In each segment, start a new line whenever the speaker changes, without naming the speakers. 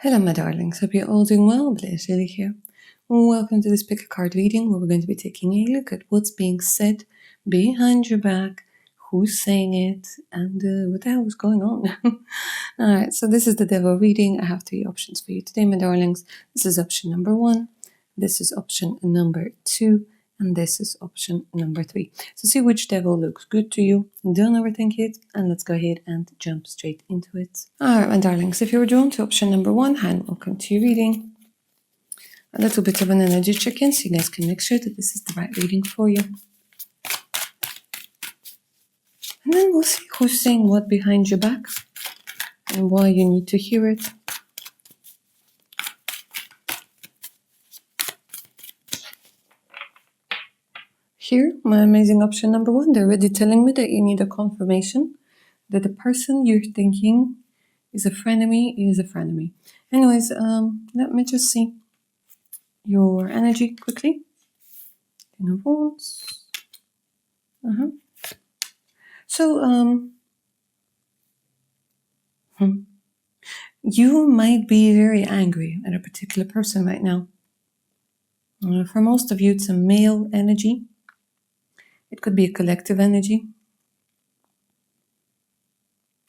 Hello my darlings, hope you're all doing well. Bliss Lily here. Welcome to this pick a card reading where we're going to be taking a look at what's being said behind your back, who's saying it, and what the hell is going on. Alright, so this is the devil reading. I have three options for you today, my darlings. This is option number 1, this is option number 2, and this is option number 3. So see which devil looks good to you. Don't overthink it, and let's go ahead and jump straight into it. Alright, my darlings, if you're drawn to option number 1, hi and welcome to your reading. A little bit of an energy check-in so you guys can make sure that this is the right reading for you. And then we'll see who's saying what behind your back and why you need to hear it. Here, my amazing option number 1, they're already telling me that you need a confirmation that the person you're thinking is a frenemy is a frenemy. Anyways, let me just see your energy quickly. Ten of Wands. So, you might be very angry at a particular person right now. For most of you, it's a male energy. It could be a collective energy.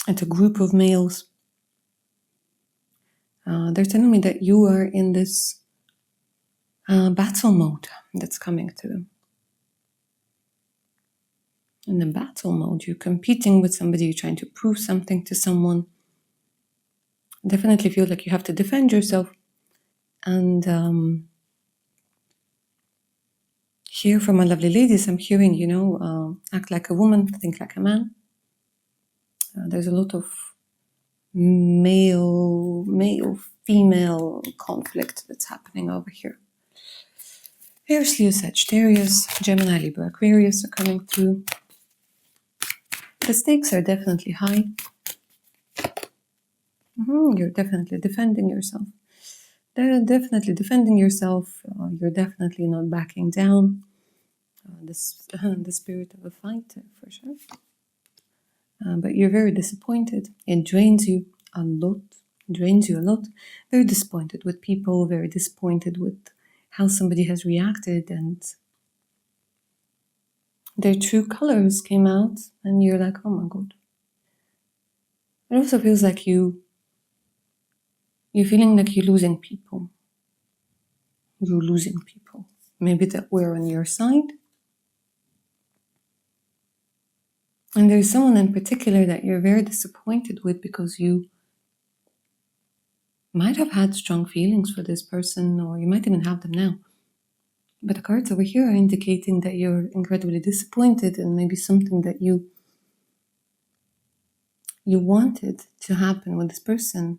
It's a group of males. They're telling me that you are in this battle mode that's coming through. In the battle mode, you're competing with somebody, you're trying to prove something to someone. Definitely feel like you have to defend yourself. And here from my lovely ladies, I'm hearing, act like a woman, think like a man. There's a lot of male-female conflict that's happening over here. Here's Leo, Sagittarius, Gemini, Libra, Aquarius are coming through. The stakes are definitely high. You're definitely defending yourself. They're definitely defending yourself. You're definitely not backing down. The spirit of a fighter, for sure. But you're very disappointed. It drains you a lot. Very disappointed with people, very disappointed with how somebody has reacted, and their true colors came out, and you're like, oh my god. It also feels like you're feeling like you're losing people. You're losing people. Maybe that we're on your side. And there's someone in particular that you're very disappointed with because you might have had strong feelings for this person, or you might even have them now. But the cards over here are indicating that you're incredibly disappointed, and maybe something that you wanted to happen with this person,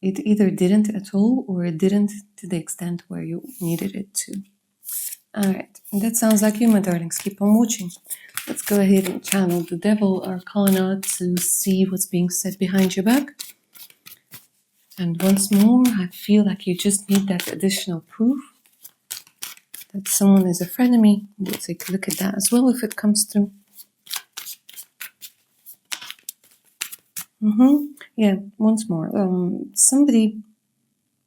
it either didn't at all, or it didn't to the extent where you needed it to. Alright, that sounds like you, my darlings. Keep on watching. Let's go ahead and channel the Devil Arcana to see what's being said behind your back. And once more, I feel like you just need that additional proof that someone is a frenemy. We'll take a look at that as well if it comes through. Yeah, once more. Somebody,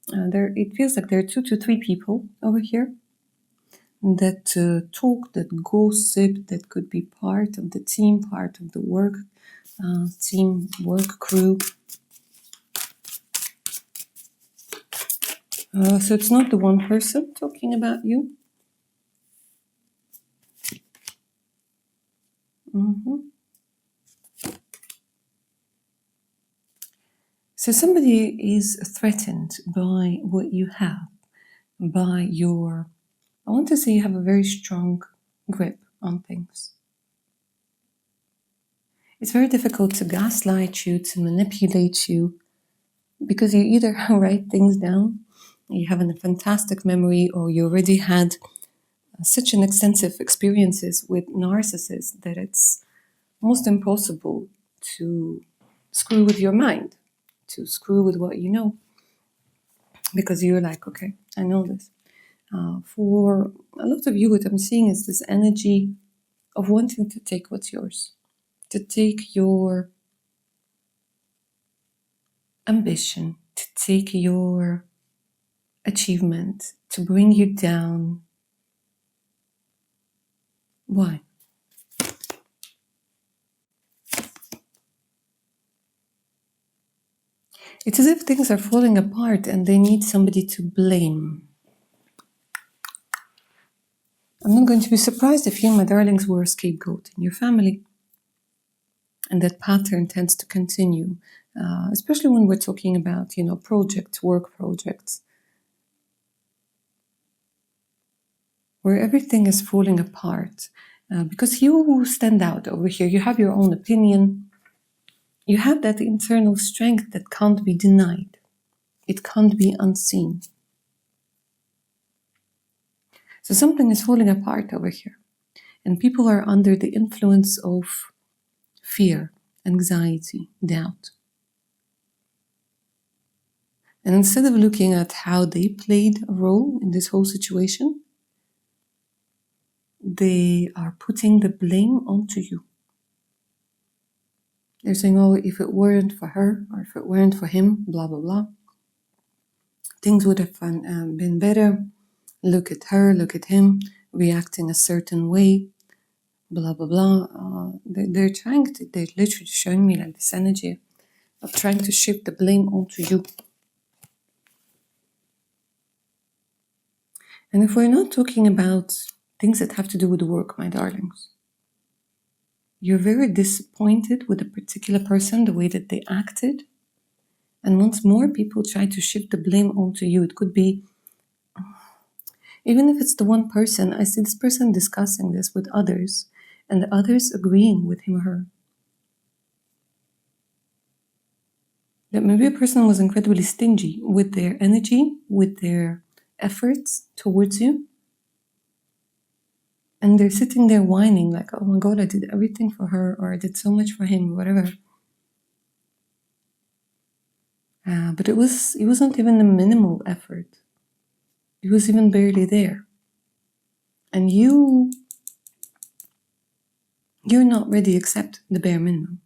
it feels like there are 2 to 3 people over here that talk, that gossip, that could be part of the team, part of the work, team, work crew. So it's not the one person talking about you. So somebody is threatened by what you have, by your, I want to say you have a very strong grip on things. It's very difficult to gaslight you, to manipulate you, because you either write things down, you have a fantastic memory, or you already had such an extensive experiences with narcissists that it's almost impossible to screw with your mind, to screw with what you know, because you're like, okay, I know this. For a lot of you, what I'm seeing is this energy of wanting to take what's yours, to take your ambition, to take your achievement, to bring you down. Why? It's as if things are falling apart and they need somebody to blame. I'm not going to be surprised if you, my darlings, were a scapegoat in your family. And that pattern tends to continue, especially when we're talking about, projects, work projects, where everything is falling apart. Because you stand out over here. You have your own opinion. You have that internal strength that can't be denied. It can't be unseen. So something is falling apart over here. And people are under the influence of fear, anxiety, doubt. And instead of looking at how they played a role in this whole situation, they are putting the blame onto you. They're saying, oh, if it weren't for her, or if it weren't for him, blah, blah, blah, things would have been better. Look at her, look at him, reacting a certain way, blah, blah, blah. They're literally showing me like this energy of trying to shift the blame onto you. And if we're not talking about things that have to do with work, my darlings, you're very disappointed with a particular person, the way that they acted. And once more people try to shift the blame onto you, it could be, even if it's the one person, I see this person discussing this with others, and the others agreeing with him or her. That maybe a person was incredibly stingy with their energy, with their efforts towards you. And they're sitting there whining like, oh my God, I did everything for her, or I did so much for him, or whatever. But it wasn't even a minimal effort. It was even barely there. And you're not ready to accept the bare minimum.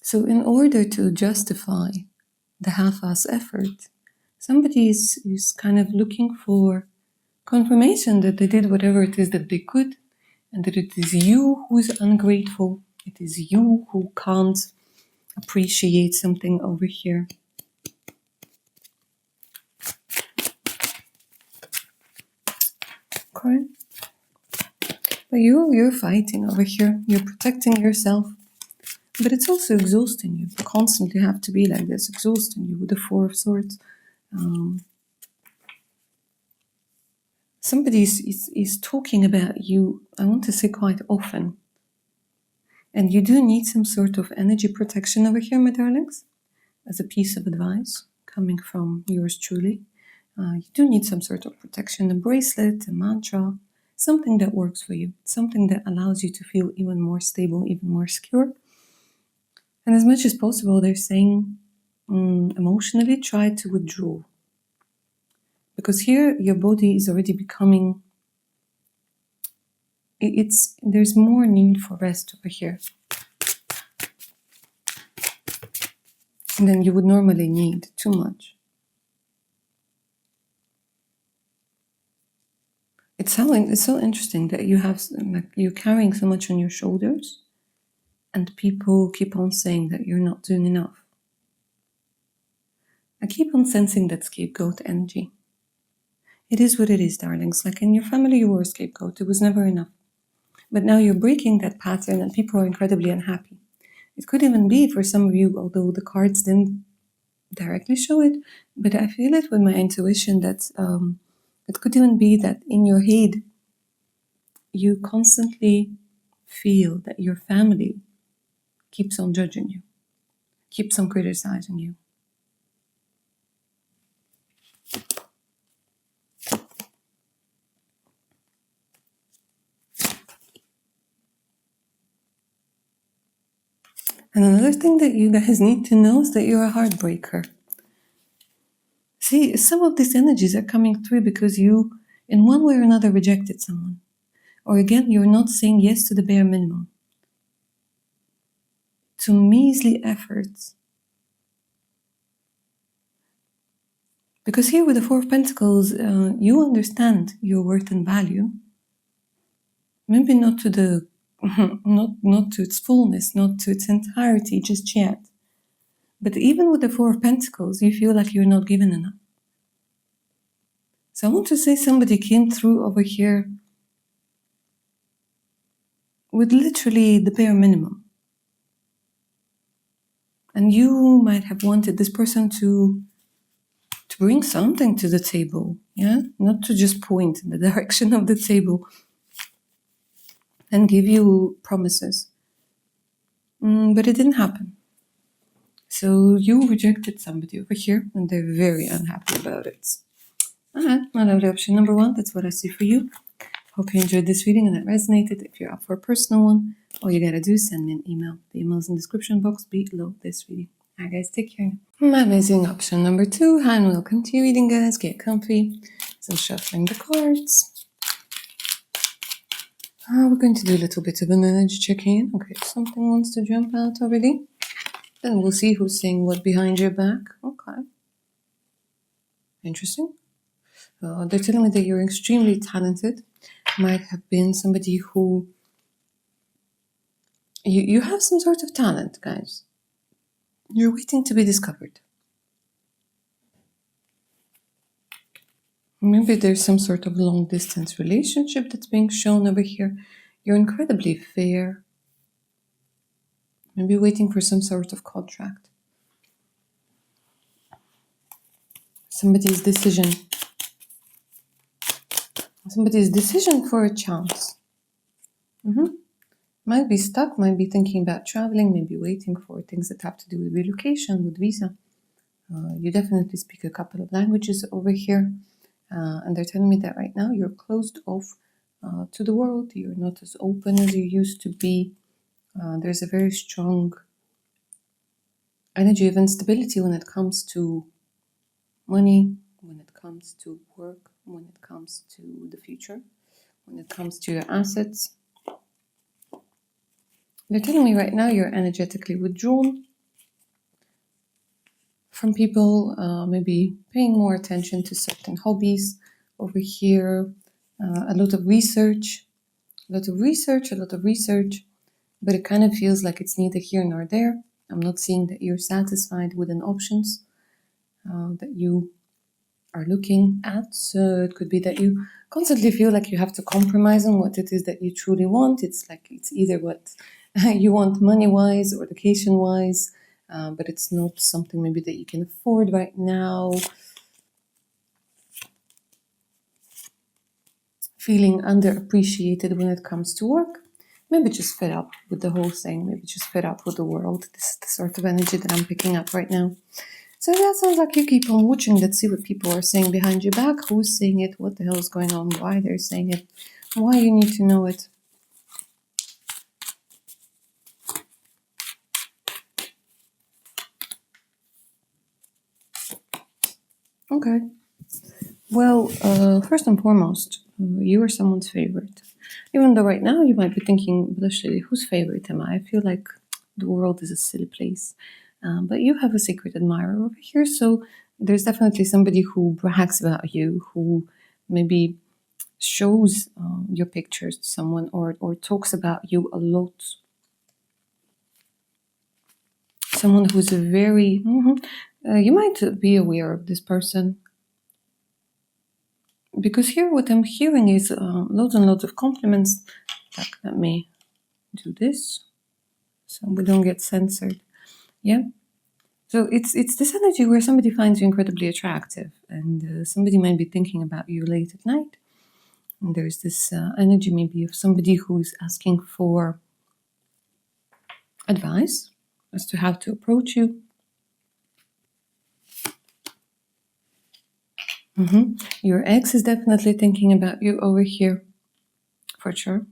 So in order to justify the half-ass effort, somebody is kind of looking for confirmation that they did whatever it is that they could, and that it is you who is ungrateful. It is you who can't appreciate something over here. Okay. But you're fighting over here. You're protecting yourself. But it's also exhausting you. You constantly have to be like this, exhausting you with the Four of Swords. Somebody is talking about you, I want to say quite often. And you do need some sort of energy protection over here, my darlings, as a piece of advice coming from yours truly. You do need some sort of protection, a bracelet, a mantra, something that works for you, something that allows you to feel even more stable, even more secure. And as much as possible, they're saying emotionally, try to withdraw. Because here your body is already becoming, there's more need for rest over here than you would normally need, too much. It's so interesting that you're carrying so much on your shoulders, and people keep on saying that you're not doing enough. I keep on sensing that scapegoat energy. It is what it is, darlings. Like in your family, you were a scapegoat. It was never enough. But now you're breaking that pattern and people are incredibly unhappy. It could even be for some of you, although the cards didn't directly show it, but I feel it with my intuition that it could even be that in your head, you constantly feel that your family keeps on judging you, keeps on criticizing you. And another thing that you guys need to know is that you're a heartbreaker. See, some of these energies are coming through because you, in one way or another, rejected someone. Or again, you're not saying yes to the bare minimum, to measly efforts Because here with the Four of Pentacles, you understand your worth and value. Maybe not to the not to its fullness, not to its entirety just yet. But even with the Four of Pentacles, you feel like you're not given enough. So I want to say somebody came through over here with literally the bare minimum. And you might have wanted this person to bring something to the table, yeah? Not to just point in the direction of the table and give you promises. But it didn't happen. So you rejected somebody over here and they're very unhappy about it. Alright, lovely option number 1, that's what I see for you. Hope you enjoyed this reading and it resonated. If you're up for a personal one, all you gotta do is send me an email. The email's in the description box below this reading. Alright guys, take care. My amazing option number 2. Hi and welcome to your reading, guys. Get comfy. So I'm shuffling the cards. We're going to do a little bit of an energy check-in. Okay, something wants to jump out already. Then we'll see who's saying what behind your back. Okay. Interesting. They're telling me that you're extremely talented. Might have been somebody who... You have some sort of talent, guys. You're waiting to be discovered. Maybe there's some sort of long-distance relationship that's being shown over here. You're incredibly fair. Maybe waiting for some sort of contract. Somebody's decision. Somebody's decision for a chance. Might be stuck, might be thinking about traveling, maybe waiting for things that have to do with relocation, with visa. You definitely speak a couple of languages over here. And they're telling me that right now you're closed off to the world. You're not as open as you used to be. There's a very strong energy of instability when it comes to money, when it comes to work, when it comes to the future, when it comes to your assets. They're telling me right now you're energetically withdrawn from people, maybe paying more attention to certain hobbies over here. A lot of research, but it kind of feels like it's neither here nor there. I'm not seeing that you're satisfied with an options that you are looking at. So it could be that you constantly feel like you have to compromise on what it is that you truly want. It's like it's either what you want money-wise or location-wise, but it's not something maybe that you can afford right now. Feeling underappreciated when it comes to work. Maybe just fed up with the whole thing. Maybe just fed up with the world. This is the sort of energy that I'm picking up right now. So that sounds like you keep on watching. Let's see what people are saying behind your back. Who's saying it? What the hell is going on? Why they're saying it? Why you need to know it? Okay. Well, first and foremost, you are someone's favorite. Even though right now you might be thinking, Blush Lily, whose favorite am I? I feel like the world is a silly place. But you have a secret admirer over here, so there's definitely somebody who brags about you, who maybe shows your pictures to someone or talks about you a lot. Someone who's a very... you might be aware of this person. Because here what I'm hearing is loads and loads of compliments. Let me do this so we don't get censored. Yeah. So it's this energy where somebody finds you incredibly attractive and somebody might be thinking about you late at night. And there's this energy maybe of somebody who's asking for advice as to how to approach you. Your ex is definitely thinking about you over here, for sure.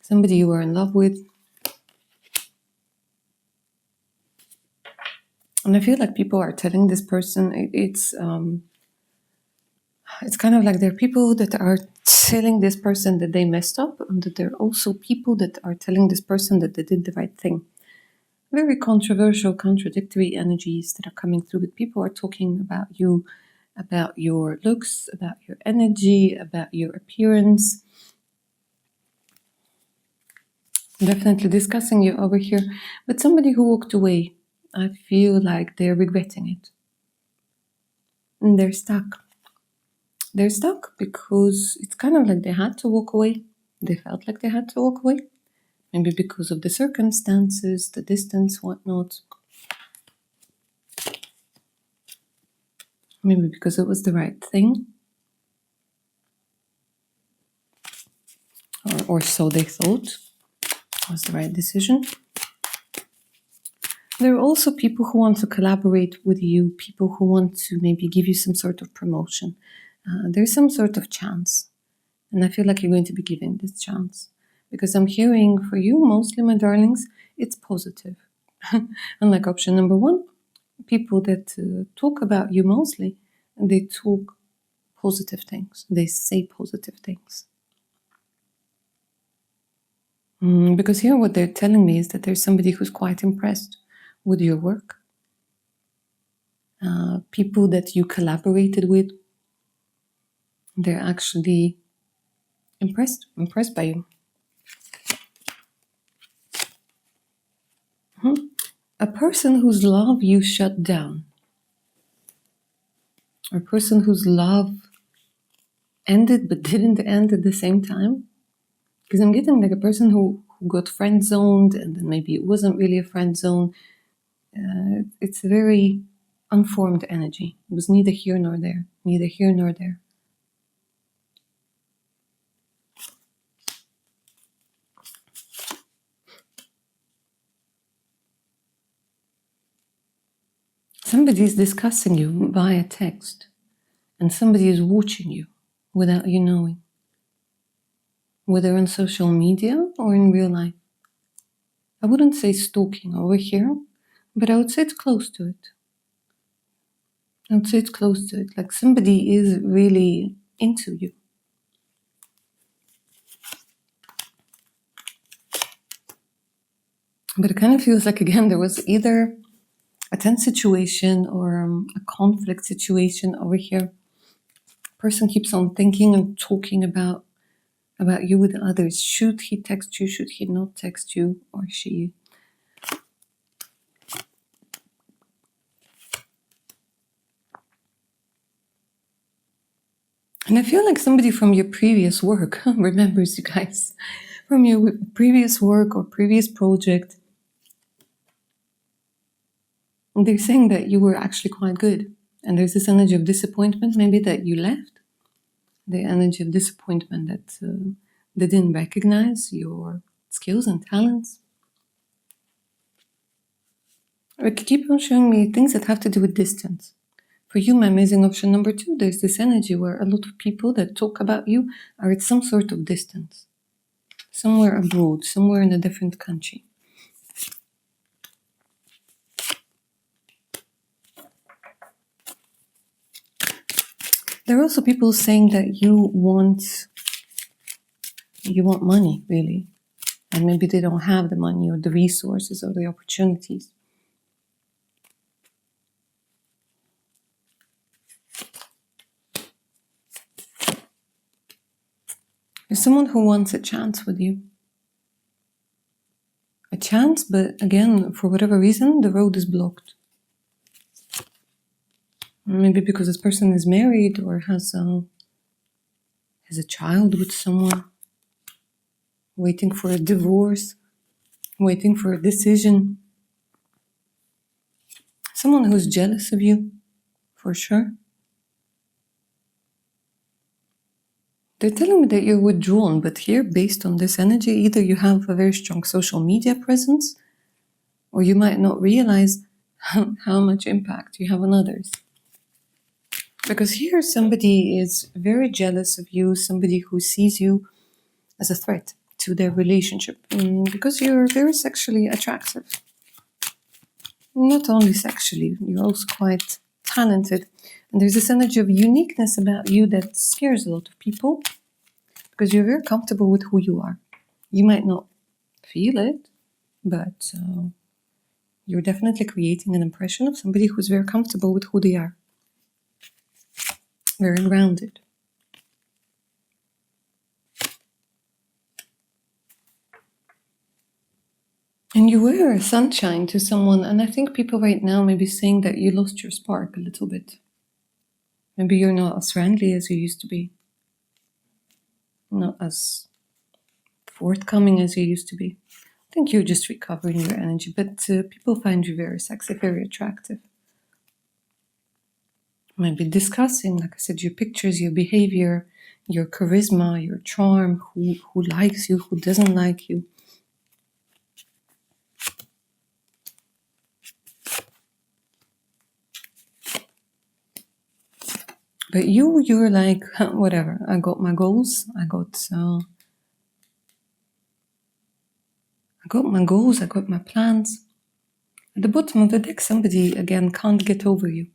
Somebody you were in love with. And I feel like people are telling this person, it's kind of like there are people that are telling this person that they messed up, and that there are also people that are telling this person that they did the right thing. very controversial, contradictory energies that are coming through, but people are talking about you, about your looks, about your energy, about your appearance. Definitely discussing you over here, but somebody who walked away, I feel like they're regretting it. And they're stuck. They're stuck because it's kind of like they had to walk away. They felt like they had to walk away. Maybe because of the circumstances, the distance, whatnot. Maybe because it was the right thing. Or so they thought was the right decision. There are also people who want to collaborate with you, people who want to maybe give you some sort of promotion. There's some sort of chance. And I feel like you're going to be given this chance. Because I'm hearing for you, mostly, my darlings, it's positive. Unlike option number one, people that talk about you mostly, they talk positive things. They say positive things. Because here what they're telling me is that there's somebody who's quite impressed with your work. People that you collaborated with, they're actually impressed by you. A person whose love you shut down. A person whose love ended but didn't end at the same time. Because I'm getting like a person who got friend zoned and then maybe it wasn't really a friend zone. It's a very unformed energy. It was neither here nor there. Neither here nor there. Somebody is discussing you via text, and somebody is watching you without you knowing, whether on social media or in real life. I wouldn't say stalking over here, but I would say it's close to it. I would say it's close to it, like somebody is really into you. But it kind of feels like, again, there was either a tense situation or a conflict situation over here. Person keeps on thinking and talking about you with others. Should he text you? Should he not text you? Or she? And I feel like somebody from your previous work remembers you guys. From your previous work or previous project. They're saying that you were actually quite good. And there's this energy of disappointment, maybe that you left. The energy of disappointment that they didn't recognize your skills and talents. Or keep on showing me things that have to do with distance. For you, my amazing option number 2, there's this energy where a lot of people that talk about you are at some sort of distance. Somewhere abroad, somewhere in a different country. There are also people saying that you want money, really. And maybe they don't have the money or the resources or the opportunities. There's someone who wants a chance with you. A chance, but again, for whatever reason, the road is blocked. Maybe because this person is married or has a child with someone, waiting for a divorce, waiting for a decision. Someone who's jealous of you, for sure. They're telling me that you're withdrawn, but here, based on this energy, either you have a very strong social media presence, or you might not realize how much impact you have on others. Because here somebody is very jealous of you, somebody who sees you as a threat to their relationship, because you're very sexually attractive. Not only sexually, you're also quite talented. And there's this energy of uniqueness about you that scares a lot of people, because you're very comfortable with who you are. You might not feel it, but you're definitely creating an impression of somebody who's very comfortable with who they are. Very grounded. And you were a sunshine to someone, and I think people right now may be saying that you lost your spark a little bit. Maybe you're not as friendly as you used to be. Not as forthcoming as you used to be. I think you're just recovering your energy, but people find you very sexy, very attractive. Maybe discussing, like I said, your pictures, your behavior, your charisma, your charm, who likes you, who doesn't like you. But you're like, whatever, I got my goals, I got my goals, I got my plans. At the bottom of the deck, somebody, again, can't get over you.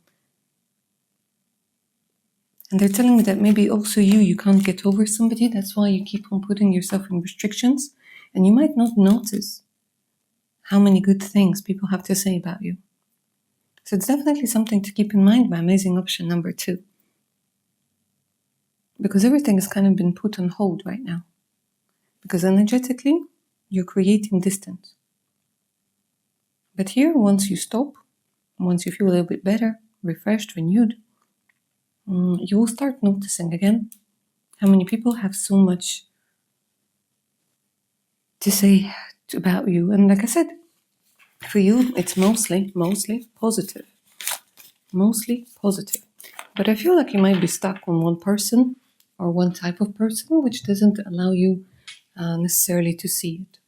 And they're telling me that maybe also you can't get over somebody, that's why you keep on putting yourself in restrictions, and you might not notice how many good things people have to say about you. So it's definitely something to keep in mind, my amazing option number 2. Because everything has kind of been put on hold right now. Because energetically, you're creating distance. But here, once you stop, once you feel a little bit better, refreshed, renewed, you will start noticing again how many people have so much to say about you. And like I said, for you, it's mostly positive. Mostly positive. But I feel like you might be stuck on one person or one type of person, which doesn't allow you necessarily to see it.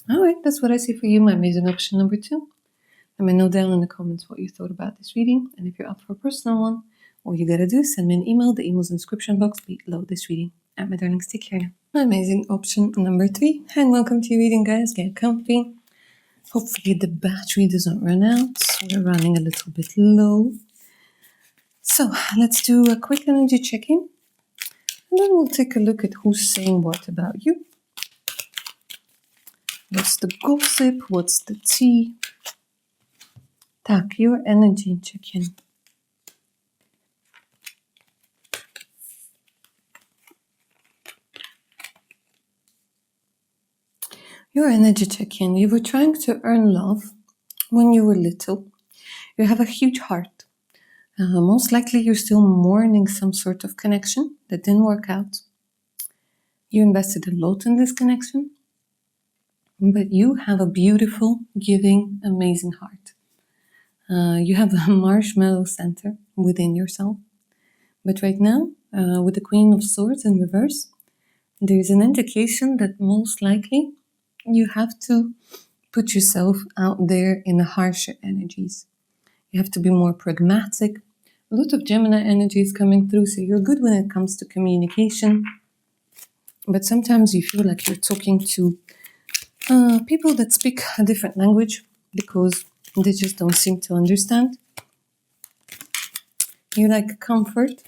All right, that's what I see for you, my amazing option number 2. Let me know down in the comments what you thought about this reading. And if you're up for a personal one, all you gotta do is send me an email. The email's in the description box below this reading. All right, my darlings, take care now. My amazing option number 3. And welcome to your reading, guys. Get comfy. Hopefully the battery doesn't run out. We're running a little bit low. So let's do a quick energy check-in. And then we'll take a look at who's saying what about you. What's the gossip? What's the tea? Tak, your energy check-in. Your energy check-in. You were trying to earn love when you were little. You have a huge heart. Most likely you're still mourning some sort of connection that didn't work out. You invested a lot in this connection, but you have a beautiful, giving, amazing heart. You have a marshmallow center within yourself. But right now, with the Queen of Swords in reverse, there's an indication that most likely you have to put yourself out there in the harsher energies. You have to be more pragmatic. A lot of Gemini energy is coming through, so you're good when it comes to communication. But sometimes you feel like you're talking to people that speak a different language because they just don't seem to understand. You like comfort,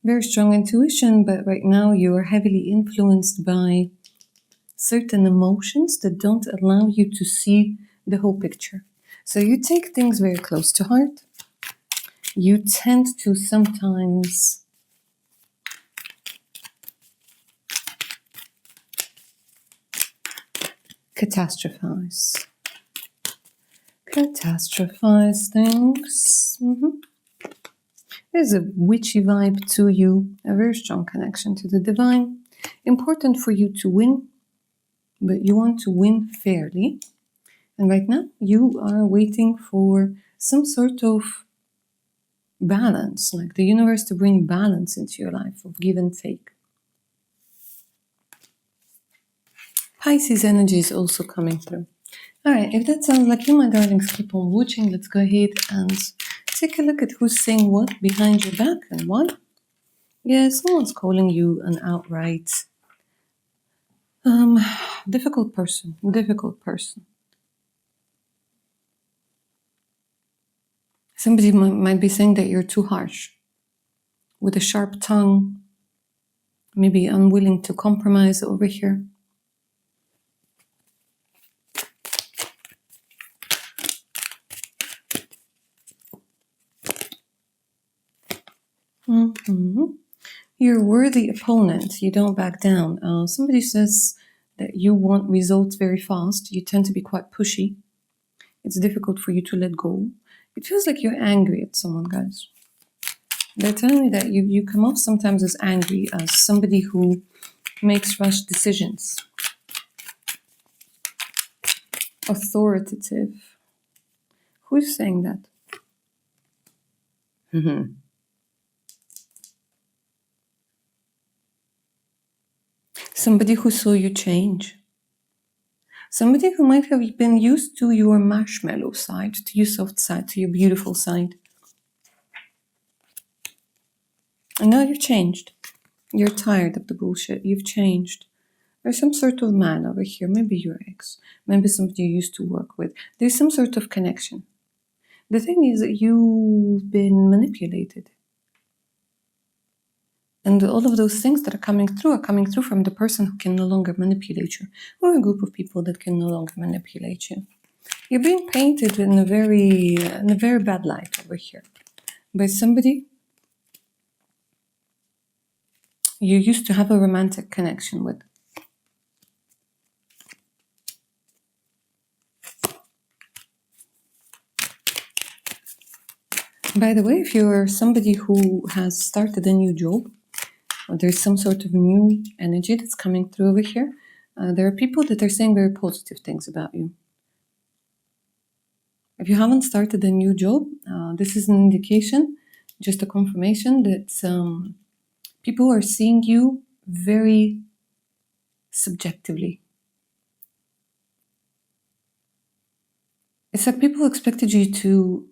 very strong intuition, but right now you are heavily influenced by certain emotions that don't allow you to see the whole picture. So you take things very close to heart. You tend to sometimes catastrophize things. There's a witchy vibe to you, a very strong connection to the divine. Important for you to win, but you want to win fairly. And right now, you are waiting for some sort of balance, like the universe to bring balance into your life of give and take. Pisces energy is also coming through. All right, if that sounds like you, my darlings, keep on watching. Let's go ahead and take a look at who's saying what behind your back and why. Yeah, someone's calling you an outright difficult person. Somebody might be saying that you're too harsh, with a sharp tongue, maybe unwilling to compromise over here. You're a worthy opponent. You don't back down. Somebody says that you want results very fast. You tend to be quite pushy. It's difficult for you to let go. It feels like you're angry at someone, guys. They're telling me that you come off sometimes as angry, as somebody who makes rash decisions. Authoritative. Who's saying that? Somebody who saw you change. Somebody who might have been used to your marshmallow side, to your soft side, to your beautiful side. And now you've changed. You're tired of the bullshit. You've changed. There's some sort of man over here. Maybe your ex. Maybe somebody you used to work with. There's some sort of connection. The thing is that you've been manipulated. And all of those things that are coming through from the person who can no longer manipulate you, or a group of people that can no longer manipulate you. You're being painted in a very bad light over here by somebody you used to have a romantic connection with. By the way, if you're somebody who has started a new job, or there's some sort of new energy that's coming through over here, there are people that are saying very positive things about you. If you haven't started a new job, this is an indication, just a confirmation that people are seeing you very subjectively. It's like people expected you to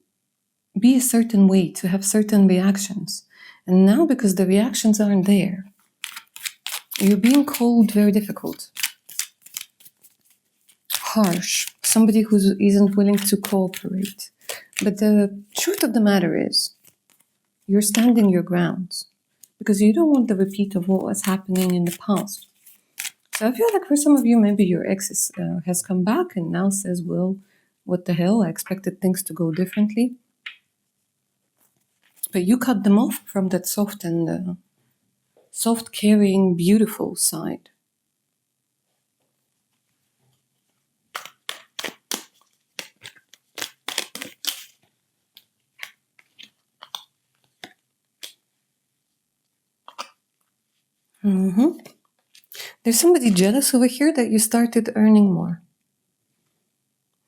be a certain way, to have certain reactions. And now, because the reactions aren't there, you're being called very difficult, harsh, somebody who isn't willing to cooperate. But the truth of the matter is, you're standing your ground because you don't want the repeat of what was happening in the past. So I feel like for some of you, maybe your ex has come back and now says, well, what the hell, I expected things to go differently. But you cut them off from that soft and soft, caring, beautiful side. There's somebody jealous over here that you started earning more,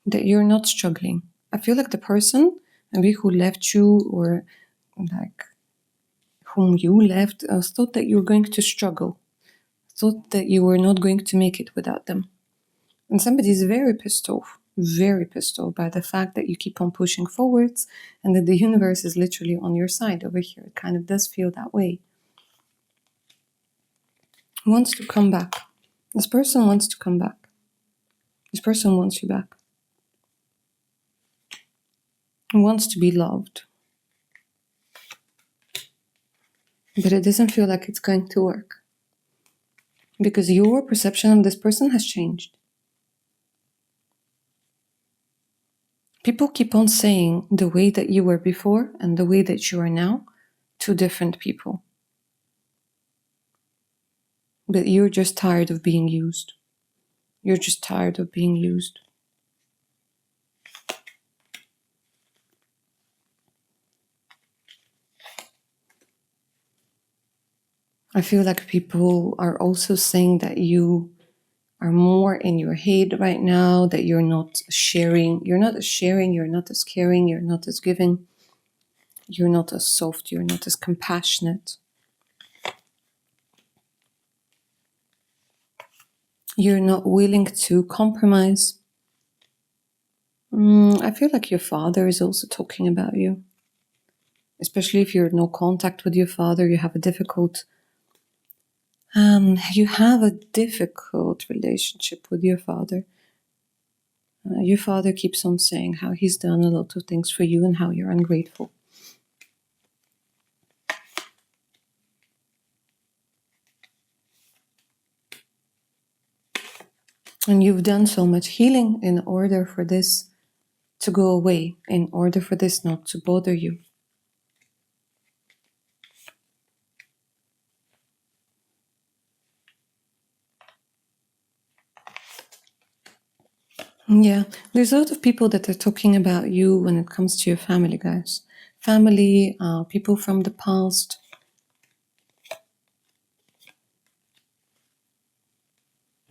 that you're not struggling. I feel like the person maybe who left you, or like whom you left, thought that you were going to struggle, thought that you were not going to make it without them. And somebody is very pissed off by the fact that you keep on pushing forwards and that the universe is literally on your side over here. It kind of does feel that way. Wants to come back. This person wants to come back. This person wants you back. Wants to be loved. But it doesn't feel like it's going to work. Because your perception of this person has changed. People keep on saying the way that you were before and the way that you are now, two different people. But you're just tired of being used. You're just tired of being used. I feel like people are also saying that you are more in your head right now, that you're not sharing. You're not as sharing, you're not as caring, you're not as giving. You're not as soft, you're not as compassionate. You're not willing to compromise. I feel like your father is also talking about you. Especially if you're in no contact with your father, you have a difficult relationship with your father. Your father keeps on saying how he's done a lot of things for you and how you're ungrateful. And you've done so much healing in order for this to go away, in order for this not to bother you. Yeah, there's a lot of people that are talking about you when it comes to your family, guys. Family, people from the past.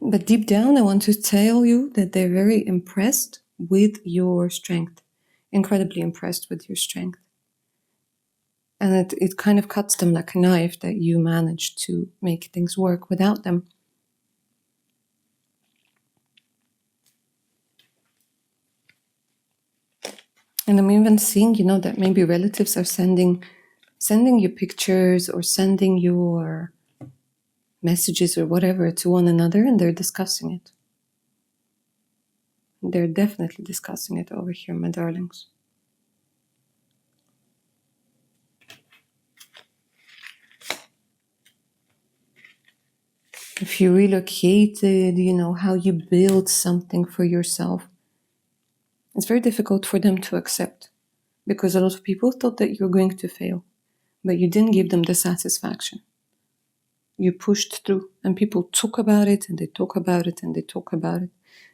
But deep down, I want to tell you that they're very impressed with your strength, incredibly impressed with your strength. And it kind of cuts them like a knife that you managed to make things work without them. And I'm even seeing, that maybe relatives are sending you pictures or sending your messages or whatever to one another, and they're discussing it. They're definitely discussing it over here, my darlings. If you relocated, how you build something for yourself, it's very difficult for them to accept because a lot of people thought that you're going to fail, but you didn't give them the satisfaction. You pushed through, and people talk about it, and they talk about it, and they talk about it,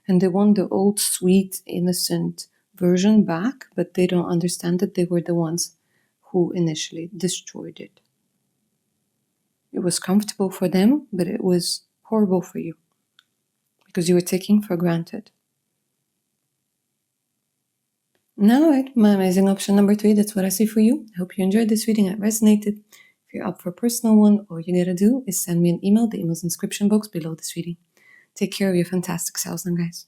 and they want the old, sweet, innocent version back, but they don't understand that they were the ones who initially destroyed it. It was comfortable for them, but it was horrible for you because you were taking for granted. All right, my amazing option number 3, that's what I see for you. I hope you enjoyed this reading, it resonated. If you're up for a personal one, all you gotta do is send me an email. The email's in the description box below this reading. Take care of your fantastic selves, then, guys.